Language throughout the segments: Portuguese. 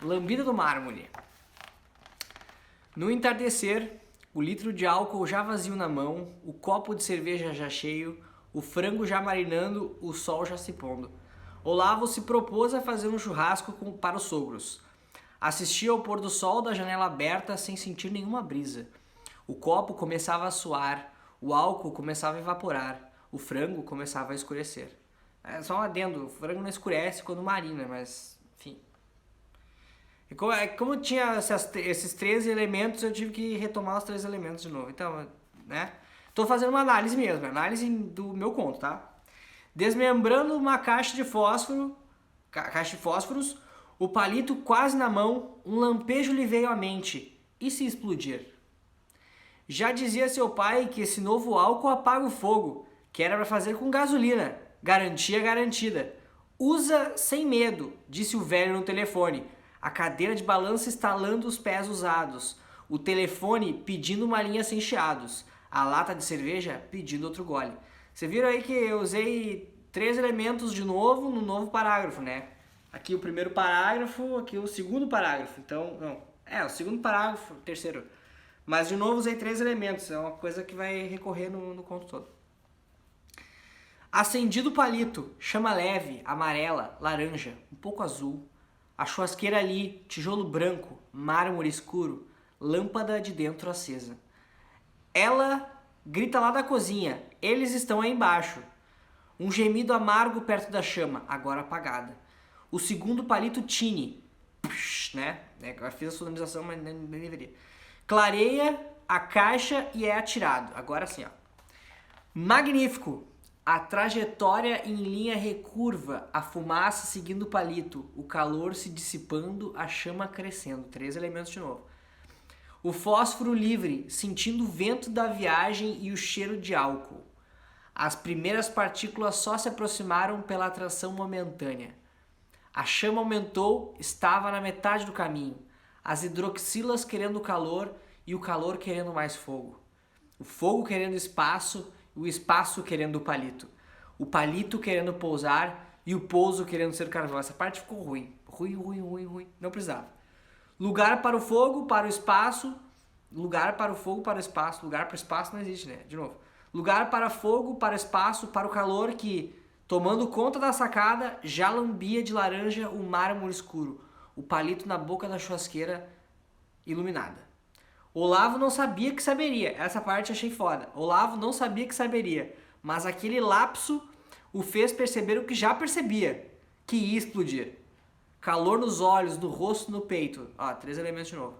Lambida do mármore. No entardecer, o litro de álcool já vazio na mão, o copo de cerveja já cheio, o frango já marinando, o sol já se pondo. Olavo se propôs a fazer um churrasco para os sogros. Assistia ao pôr do sol da janela aberta sem sentir nenhuma brisa. O copo começava a suar, o álcool começava a evaporar, o frango começava a escurecer. É só um adendo, o frango não escurece quando marina, mas enfim. Como tinha esses 13 elementos, eu tive que retomar os 3 elementos de novo. Então, né? Tô fazendo uma análise mesmo, análise do meu conto, tá? Desmembrando uma caixa de fósforos, o palito quase na mão, um lampejo lhe veio à mente. E se explodir? Já dizia seu pai que esse novo álcool apaga o fogo, que era para fazer com gasolina. Garantia garantida. Usa sem medo, disse o velho no telefone. A cadeira de balanço estalando os pés usados. O telefone pedindo uma linha sem chiados. A lata de cerveja pedindo outro gole. Vocês viram aí que eu usei 3 elementos de novo no novo parágrafo, né? Aqui o primeiro parágrafo, aqui o segundo parágrafo. Então, não, o segundo parágrafo, o terceiro. Mas de novo usei 3 elementos, é uma coisa que vai recorrer no conto todo. Acendido o palito, chama leve, amarela, laranja, um pouco azul. A churrasqueira ali, tijolo branco, mármore escuro, lâmpada de dentro acesa. Ela grita lá da cozinha, eles estão aí embaixo. Um gemido amargo perto da chama, agora apagada. O segundo palito tine, né? Eu fiz a sonorização, mas nem deveria. Clareia a caixa e é atirado. Agora sim, ó. Magnífico! A trajetória em linha recurva, a fumaça seguindo o palito, o calor se dissipando, a chama crescendo. 3 elementos de novo. O fósforo livre, sentindo o vento da viagem e o cheiro de álcool. As primeiras partículas só se aproximaram pela atração momentânea. A chama aumentou, estava na metade do caminho. As hidroxilas querendo calor e o calor querendo mais fogo. O fogo querendo espaço e o espaço querendo o palito querendo pousar e o pouso querendo ser carvão. Essa parte ficou ruim. Ruim. Não precisava. Lugar para o fogo, para o espaço. Lugar para o fogo, para o espaço. Lugar para o espaço não existe, né? De novo. Lugar para fogo, para o espaço, para o calor que, tomando conta da sacada, já lambia de laranja o mármore escuro. O palito na boca da churrasqueira iluminada. Olavo não sabia que saberia. Essa parte achei foda. Olavo não sabia que saberia. Mas aquele lapso o fez perceber o que já percebia. Que ia explodir. Calor nos olhos, no rosto, no peito. Ó, 3 elementos de novo.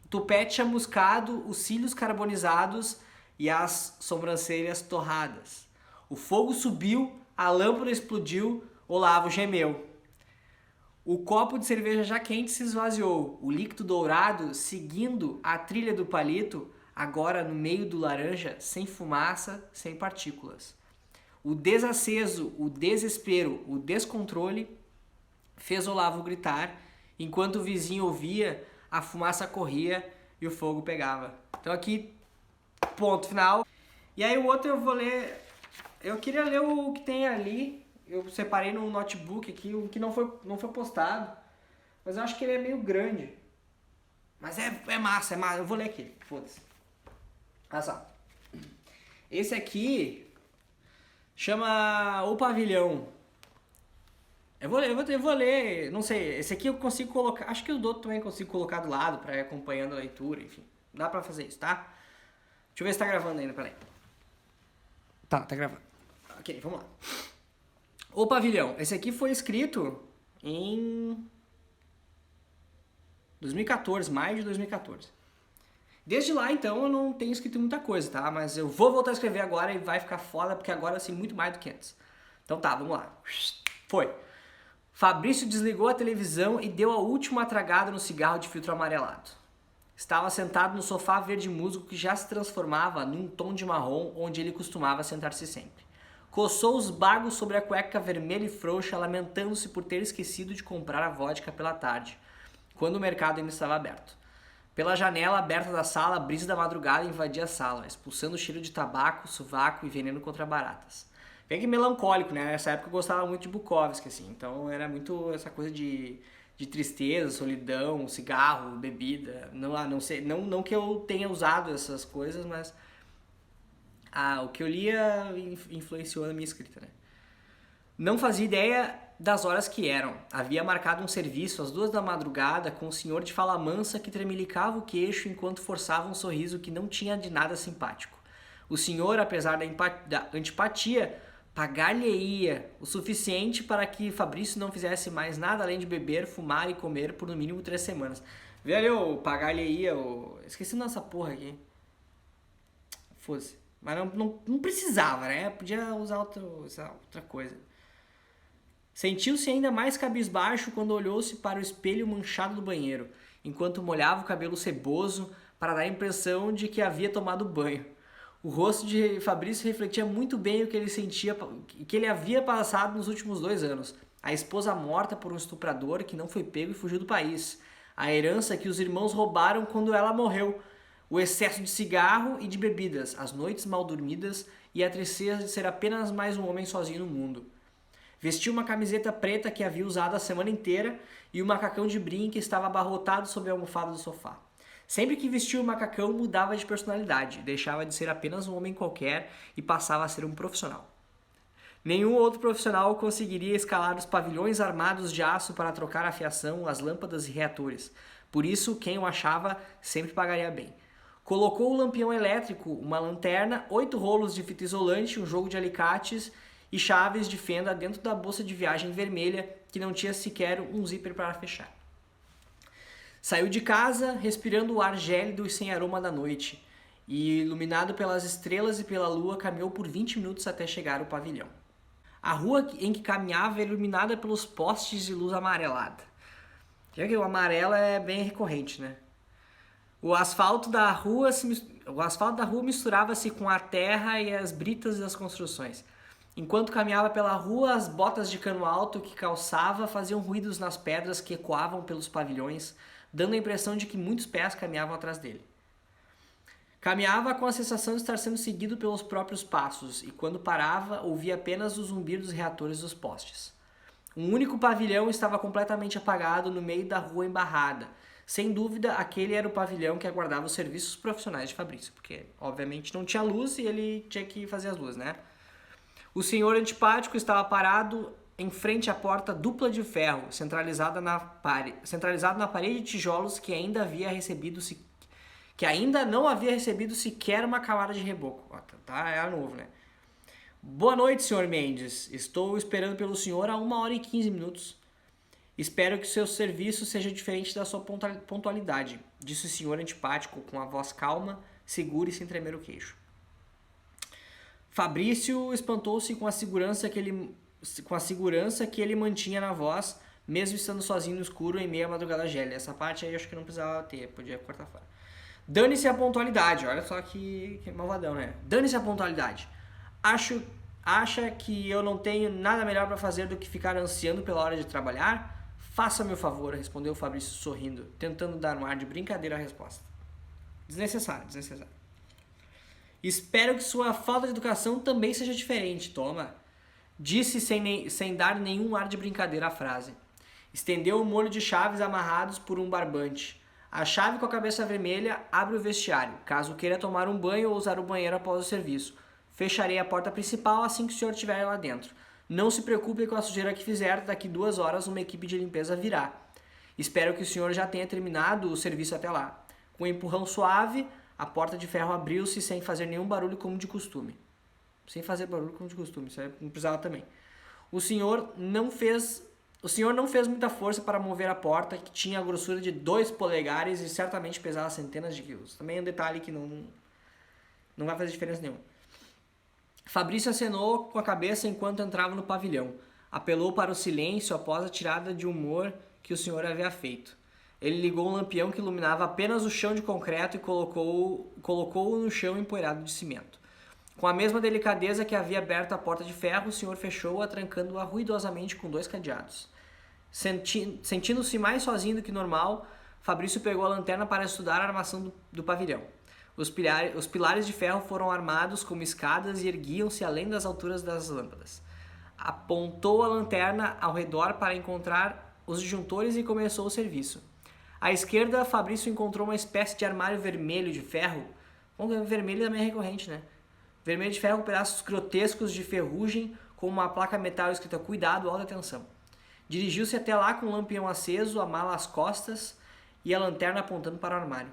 Tupete chamuscado, os cílios carbonizados e as sobrancelhas torradas. O fogo subiu, a lâmpada explodiu, Olavo gemeu. O copo de cerveja já quente se esvaziou, o líquido dourado seguindo a trilha do palito, agora no meio do laranja, sem fumaça, sem partículas. O desaceso, o desespero, o descontrole fez Olavo gritar, enquanto o vizinho ouvia, a fumaça corria e o fogo pegava. Então aqui, ponto final. E aí o outro eu vou ler, eu queria ler o que tem ali. Eu separei no notebook aqui, o que não foi postado. Mas eu acho que ele é meio grande. Mas é massa. Eu vou ler aqui, foda-se. Olha só. Esse aqui chama O Pavilhão. Eu vou ler, não sei, esse aqui eu consigo colocar, acho que o do outro também consigo colocar do lado pra ir acompanhando a leitura, enfim. Dá pra fazer isso, tá? Deixa eu ver se tá gravando ainda, peraí. Tá gravando. Ok, vamos lá. O Pavilhão. Esse aqui foi escrito em 2014, maio de 2014. Desde lá, então, eu não tenho escrito muita coisa, tá? Mas eu vou voltar a escrever agora e vai ficar foda, porque agora eu sei muito mais do que antes. Então tá, vamos lá. Foi. Fabrício desligou a televisão e deu a última tragada no cigarro de filtro amarelado. Estava sentado no sofá verde musgo que já se transformava num tom de marrom onde ele costumava sentar-se sempre. Coçou os bagos sobre a cueca vermelha e frouxa, lamentando-se por ter esquecido de comprar a vodka pela tarde, quando o mercado ainda estava aberto. Pela janela aberta da sala, a brisa da madrugada invadia a sala, expulsando o cheiro de tabaco, sovaco e veneno contra baratas. Bem que melancólico, né? Nessa época eu gostava muito de Bukowski, assim, então era muito essa coisa de de tristeza, solidão, cigarro, bebida. Não sei, não que eu tenha usado essas coisas, mas o que eu lia influenciou na minha escrita, né? Não fazia ideia das horas que eram. Havia marcado um serviço às 2 da madrugada com um senhor de fala mansa que tremelicava o queixo enquanto forçava um sorriso que não tinha de nada simpático. O senhor, apesar da antipatia, pagar-lhe-ia o suficiente para que Fabrício não fizesse mais nada além de beber, fumar e comer por no mínimo 3 semanas. Velho, pagar-lhe-ia... Esqueci nossa porra aqui. Fosse. Mas não precisava, né? Podia usar outra coisa. Sentiu-se ainda mais cabisbaixo quando olhou-se para o espelho manchado do banheiro, enquanto molhava o cabelo seboso para dar a impressão de que havia tomado banho. O rosto de Fabrício refletia muito bem o que ele sentia, que ele havia passado nos últimos 2 anos. A esposa morta por um estuprador que não foi pego e fugiu do país. A herança que os irmãos roubaram quando ela morreu. O excesso de cigarro e de bebidas, as noites mal dormidas e a tristeza de ser apenas mais um homem sozinho no mundo. Vestia uma camiseta preta que havia usado a semana inteira e um macacão de brim que estava abarrotado sob a almofada do sofá. Sempre que vestia o macacão, mudava de personalidade, deixava de ser apenas um homem qualquer e passava a ser um profissional. Nenhum outro profissional conseguiria escalar os pavilhões armados de aço para trocar a fiação, as lâmpadas e reatores. Por isso, quem o achava sempre pagaria bem. Colocou o lampião elétrico, uma lanterna, 8 rolos de fita isolante, um jogo de alicates e chaves de fenda dentro da bolsa de viagem vermelha que não tinha sequer um zíper para fechar. Saiu de casa respirando o ar gélido e sem aroma da noite e, iluminado pelas estrelas e pela lua, caminhou por 20 minutos até chegar ao pavilhão. A rua em que caminhava era iluminada pelos postes de luz amarelada. Já que o amarelo é bem recorrente, né? O asfalto da rua misturava-se com a terra e as britas das construções. Enquanto caminhava pela rua, as botas de cano alto que calçava faziam ruídos nas pedras que ecoavam pelos pavilhões, dando a impressão de que muitos pés caminhavam atrás dele. Caminhava com a sensação de estar sendo seguido pelos próprios passos, e quando parava, ouvia apenas o zumbir dos reatores dos postes. Um único pavilhão estava completamente apagado no meio da rua embarrada. Sem dúvida, aquele era o pavilhão que aguardava os serviços profissionais de Fabrício, porque, obviamente, não tinha luz e ele tinha que fazer as luzes, né? O senhor antipático estava parado em frente à porta dupla de ferro, centralizado na parede de tijolos que ainda não havia recebido sequer uma camada de reboco. Tá, é novo, né? Boa noite, senhor Mendes. Estou esperando pelo senhor há 1h15 minutos. Espero que seu serviço seja diferente da sua pontualidade, disse o senhor antipático com a voz calma, segura e sem tremer o queixo. Fabrício espantou-se com a segurança que ele mantinha na voz, mesmo estando sozinho no escuro em meio à madrugada gélida. Essa parte aí eu acho que não precisava ter, podia cortar fora. Dane-se a pontualidade, olha só que malvadão, né? Dane-se a pontualidade. Acha que eu não tenho nada melhor para fazer do que ficar ansiando pela hora de trabalhar? Faça-me o favor, respondeu Fabrício sorrindo, tentando dar um ar de brincadeira à resposta. Desnecessário. Espero que sua falta de educação também seja diferente, toma. Disse sem dar nenhum ar de brincadeira à frase. Estendeu o molho de chaves amarrados por um barbante. A chave com a cabeça vermelha abre o vestiário, caso queira tomar um banho ou usar o banheiro após o serviço. Fecharei a porta principal assim que o senhor estiver lá dentro. Não se preocupe com a sujeira que fizer, daqui 2 horas uma equipe de limpeza virá. Espero que o senhor já tenha terminado o serviço até lá. Com um empurrão suave, a porta de ferro abriu-se sem fazer nenhum barulho como de costume. Sem fazer barulho como de costume, isso aí não precisava também. O senhor não fez muita força para mover a porta, que tinha a grossura de 2 polegares e certamente pesava centenas de quilos. Também é um detalhe que não vai fazer diferença nenhuma. Fabrício acenou com a cabeça enquanto entrava no pavilhão. Apelou para o silêncio após a tirada de humor que o senhor havia feito. Ele ligou um lampião que iluminava apenas o chão de concreto e colocou-o no chão empoeirado de cimento. Com a mesma delicadeza que havia aberto a porta de ferro, o senhor fechou-a, trancando-a ruidosamente com 2 cadeados. Sentindo-se mais sozinho do que normal, Fabrício pegou a lanterna para estudar a armação do pavilhão. Os pilares de ferro foram armados como escadas e erguiam-se além das alturas das lâmpadas. Apontou a lanterna ao redor para encontrar os disjuntores e começou o serviço. À esquerda, Fabrício encontrou uma espécie de armário vermelho de ferro. Bom, vermelho também é recorrente, né? Vermelho de ferro com pedaços grotescos de ferrugem, com uma placa metal escrita "Cuidado, alta tensão". Dirigiu-se até lá com o lampião aceso, a mala às costas e a lanterna apontando para o armário.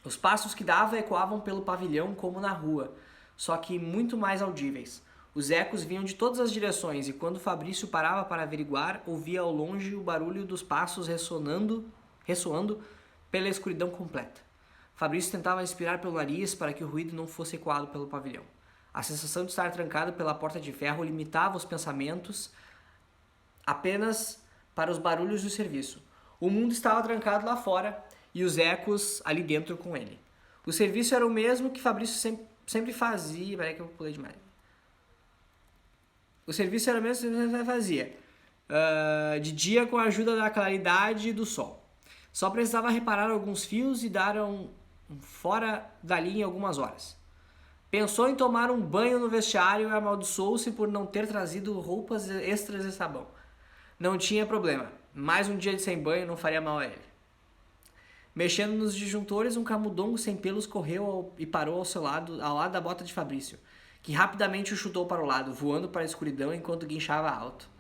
Os passos que dava ecoavam pelo pavilhão como na rua, só que muito mais audíveis. Os ecos vinham de todas as direções e quando Fabrício parava para averiguar, ouvia ao longe o barulho dos passos ressoando pela escuridão completa. Fabrício tentava respirar pelo nariz para que o ruído não fosse ecoado pelo pavilhão. A sensação de estar trancado pela porta de ferro limitava os pensamentos apenas para os barulhos do serviço. O mundo estava trancado lá fora e os ecos ali dentro com ele. O serviço era o mesmo que Fabrício sempre fazia. Peraí que eu pulei demais. O serviço era o mesmo que ele fazia. De dia com a ajuda da claridade do sol. Só precisava reparar alguns fios e dar um fora dali em algumas horas. Pensou em tomar um banho no vestiário e amaldiçoou-se por não ter trazido roupas extras e sabão. Não tinha problema. Mais um dia de sem banho não faria mal a ele. Mexendo nos disjuntores, um camundongo sem pelos correu e parou ao lado da bota de Fabrício, que rapidamente o chutou para o lado, voando para a escuridão enquanto guinchava alto.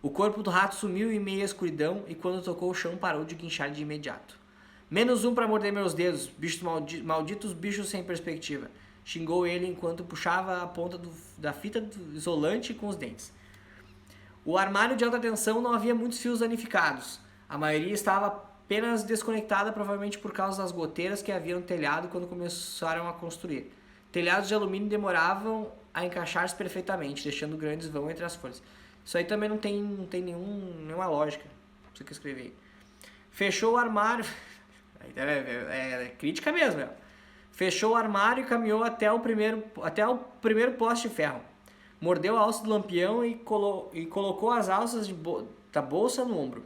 O corpo do rato sumiu em meio à escuridão e quando tocou o chão parou de guinchar de imediato. "Menos um para morder meus dedos, bichos malditos bichos sem perspectiva", xingou ele enquanto puxava a ponta da fita isolante com os dentes. O armário de alta tensão não havia muitos fios danificados. A maioria estava apenas desconectada, provavelmente por causa das goteiras que havia no telhado quando começaram a construir. Telhados de alumínio demoravam a encaixar-se perfeitamente, deixando grandes vãos entre as folhas. Isso aí também não tem nenhuma lógica. Isso que eu escrevi aí. Fechou o armário. É crítica mesmo, meu. Fechou o armário e caminhou até o primeiro poste de ferro. Mordeu a alça do lampião e colocou as alças da bolsa no ombro,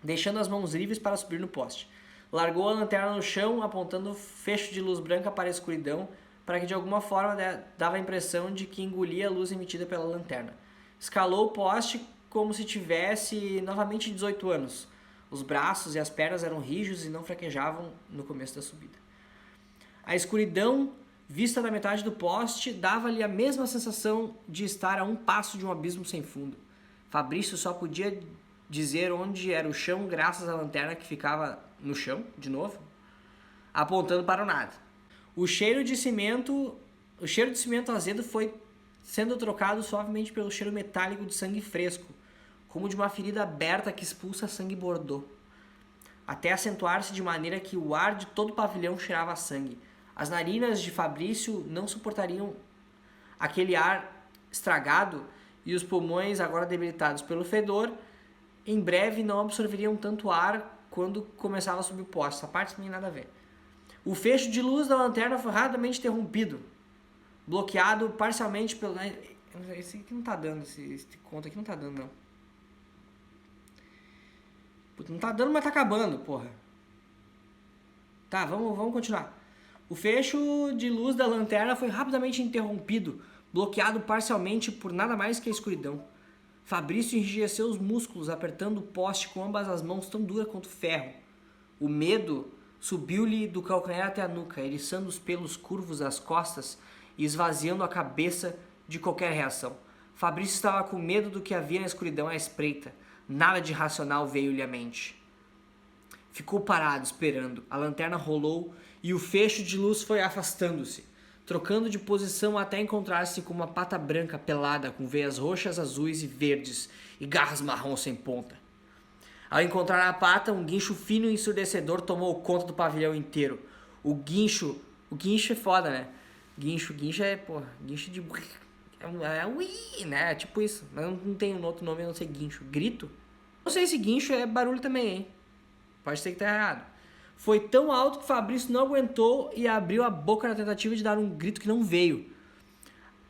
deixando as mãos livres para subir no poste. Largou a lanterna no chão, apontando o fecho de luz branca para a escuridão, para que de alguma forma dava a impressão de que engolia a luz emitida pela lanterna. Escalou o poste como se tivesse novamente 18 anos. Os braços e as pernas eram rijos e não fraquejavam no começo da subida. A escuridão, vista da metade do poste, dava-lhe a mesma sensação de estar a um passo de um abismo sem fundo. Fabrício só podia dizer onde era o chão graças à lanterna que ficava no chão, de novo, apontando para o nada. O cheiro de cimento azedo foi sendo trocado suavemente pelo cheiro metálico de sangue fresco, como de uma ferida aberta que expulsa sangue bordô, até acentuar-se de maneira que o ar de todo o pavilhão cheirava a sangue. As narinas de Fabrício não suportariam aquele ar estragado e os pulmões, agora debilitados pelo fedor, em breve não absorveriam tanto ar quando começava a subir o poste. Essa parte não tem nada a ver. O fecho de luz da lanterna foi rapidamente interrompido, bloqueado parcialmente pelo... Esse aqui não tá dando, esse conto aqui não tá dando, não. Puta, não tá dando, mas tá acabando, porra. Tá, vamos continuar. O fecho de luz da lanterna foi rapidamente interrompido, bloqueado parcialmente por nada mais que a escuridão. Fabrício enrijeceu os músculos, apertando o poste com ambas as mãos tão dura quanto ferro. O medo subiu-lhe do calcanhar até a nuca, eriçando os pelos curvos das costas e esvaziando a cabeça de qualquer reação. Fabrício estava com medo do que havia na escuridão à espreita. Nada de racional veio-lhe à mente. Ficou parado, esperando. A lanterna rolou e o fecho de luz foi afastando-se, trocando de posição até encontrar-se com uma pata branca pelada, com veias roxas, azuis e verdes e garras marrons sem ponta. Ao encontrar a pata, um guincho fino e ensurdecedor tomou conta do pavilhão inteiro. O guincho é foda, né? Guincho é, porra, guincho de... É ui, né? É tipo isso. Mas não tem um outro nome a não ser guincho. Grito? Não sei se guincho é barulho também, hein? Pode ser que tá errado. Foi tão alto que Fabrício não aguentou e abriu a boca na tentativa de dar um grito que não veio.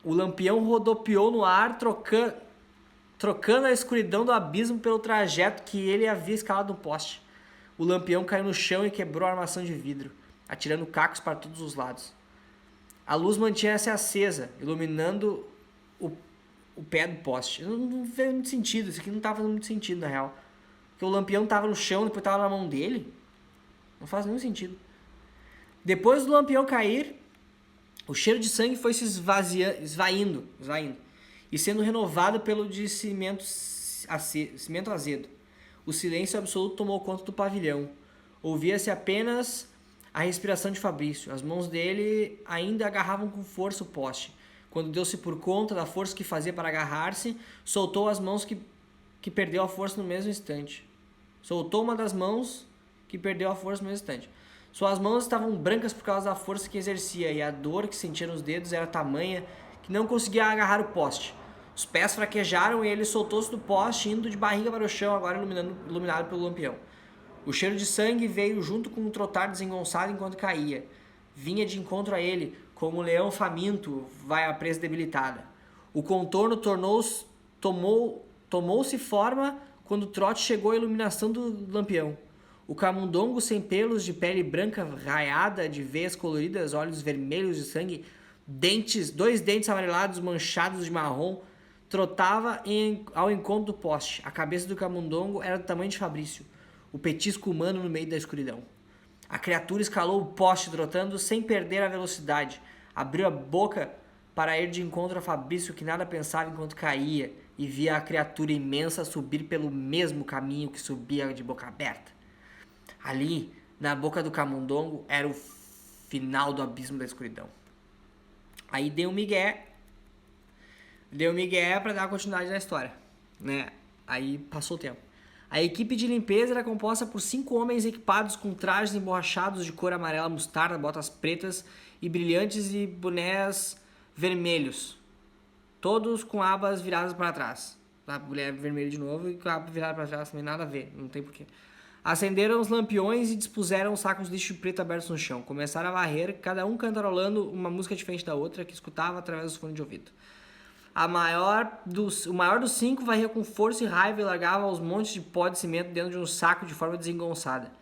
O lampião rodopiou no ar, trocando a escuridão do abismo pelo trajeto que ele havia escalado no poste. O lampião caiu no chão e quebrou a armação de vidro, atirando cacos para todos os lados. A luz mantinha-se acesa, iluminando o pé do poste. Não fez muito sentido, isso aqui não estava fazendo muito sentido, na real. que o Lampião tava no chão, depois tava na mão dele. Não faz nenhum sentido. Depois do Lampião cair, o cheiro de sangue foi se esvaindo e sendo renovado pelo de cimento azedo. O silêncio absoluto tomou conta do pavilhão. Ouvia-se apenas a respiração de Fabrício. As mãos dele ainda agarravam com força o poste. Quando deu-se por conta da força que fazia para agarrar-se, soltou as mãos que perdeu a força no mesmo instante. Soltou uma das mãos que perdeu a força no mesmo instante. Suas mãos estavam brancas por causa da força que exercia, e a dor que sentia nos dedos era tamanha que não conseguia agarrar o poste. Os pés fraquejaram e ele soltou-se do poste, indo de barriga para o chão, agora iluminado pelo lampião. O cheiro de sangue veio junto com um trotar desengonçado enquanto caía. Vinha de encontro a ele, como um leão faminto vai à presa debilitada. O contorno tomou-se forma quando o trote chegou à iluminação do lampião. O camundongo sem pelos, de pele branca raiada, de veias coloridas, olhos vermelhos de sangue, dois dentes amarelados manchados de marrom, trotava ao encontro do poste. A cabeça do camundongo era do tamanho de Fabrício, o petisco humano no meio da escuridão. A criatura escalou o poste trotando sem perder a velocidade. Abriu a boca para ir de encontro a Fabrício, que nada pensava enquanto caía, e via a criatura imensa subir pelo mesmo caminho que subia de boca aberta. Ali, na boca do camundongo, era o final do abismo da escuridão. Aí deu um migué para dar continuidade na história, né? Aí passou o tempo. A equipe de limpeza era composta por 5 homens equipados com trajes emborrachados de cor amarela mostarda, botas pretas e brilhantes e bonés vermelhos, todos com abas viradas para trás. A mulher vermelha de novo e com a aba virada para trás também, nada a ver, não tem porquê. Acenderam os lampiões e dispuseram os sacos de lixo preto abertos no chão. Começaram a varrer, cada um cantarolando uma música diferente da outra, que escutava através dos fones de ouvido. O maior dos 5 varria com força e raiva e largava os montes de pó de cimento dentro de um saco de forma desengonçada.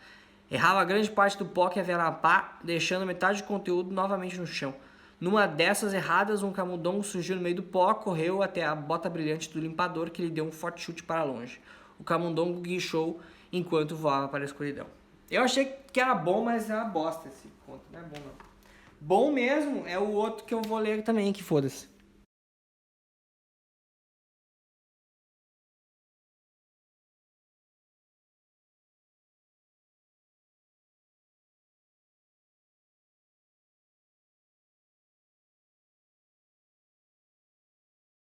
Errava grande parte do pó que havia na pá, deixando metade do conteúdo novamente no chão. Numa dessas erradas, um camundongo surgiu no meio do pó, correu até a bota brilhante do limpador, que lhe deu um forte chute para longe. O camundongo guinchou enquanto voava para a escuridão. Eu achei que era bom, mas é uma bosta esse conto. Não é bom, não. Bom mesmo é o outro que eu vou ler também, que foda-se.